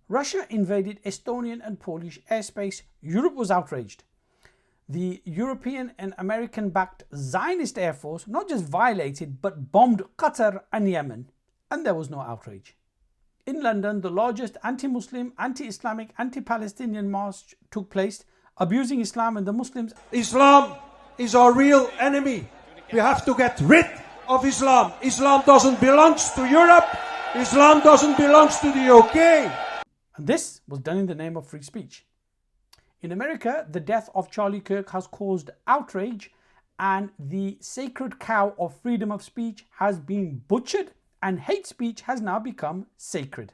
Russia invaded Estonian and Polish airspace. Europe was outraged. The European and American-backed Zionist Air Force not just violated but bombed Qatar and Yemen, and there was no outrage. In London, the largest anti-Muslim, anti-Islamic, anti-Palestinian march took place, abusing Islam and the Muslims. Islam is our real enemy. We have to get rid of Islam. Islam doesn't belong to Europe. Islam doesn't belong to the UK. And this was done in the name of free speech. In America, the death of Charlie Kirk has caused outrage, and the sacred cow of freedom of speech has been butchered, and hate speech has now become sacred.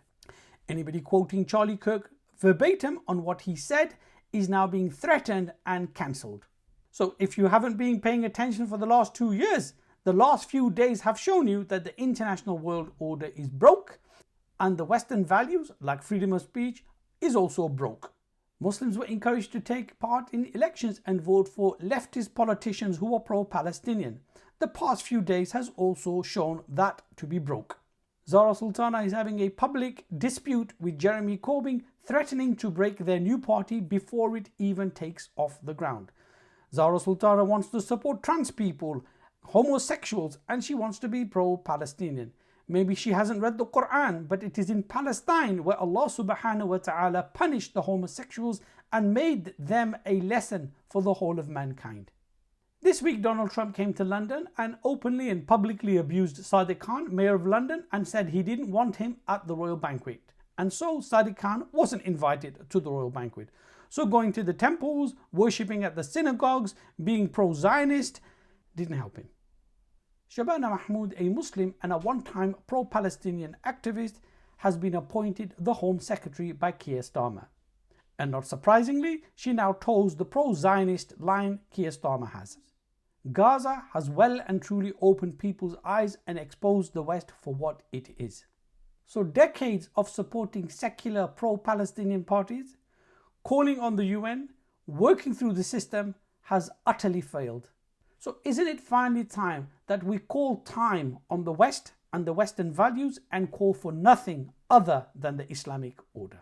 Anybody quoting Charlie Kirk verbatim on what he said is now being threatened and cancelled. So if you haven't been paying attention for the last 2 years, the last few days have shown you that the international world order is broke, and the Western values like freedom of speech is also broke. Muslims were encouraged to take part in elections and vote for leftist politicians who are pro-Palestinian. The past few days has also shown that to be broke. Zara Sultana is having a public dispute with Jeremy Corbyn, threatening to break their new party before it even takes off the ground. Zara Sultana wants to support trans people, homosexuals, and she wants to be pro-Palestinian. Maybe she hasn't read the Quran, but it is in Palestine where Allah subhanahu wa ta'ala punished the homosexuals and made them a lesson for the whole of mankind. This week Donald Trump came to London and openly and publicly abused Sadiq Khan, Mayor of London, and said he didn't want him at the royal banquet. And so Sadiq Khan wasn't invited to the royal banquet. So going to the temples, worshipping at the synagogues, being pro-Zionist didn't help him. Shabana Mahmood, a Muslim and a one-time pro-Palestinian activist, has been appointed the Home Secretary by Keir Starmer. And not surprisingly, she now toes the pro-Zionist line Keir Starmer has. Gaza has well and truly opened people's eyes and exposed the West for what it is. So decades of supporting secular pro-Palestinian parties, calling on the UN, working through the system has utterly failed. So isn't it finally time that we call time on the West and the Western values and call for nothing other than the Islamic order?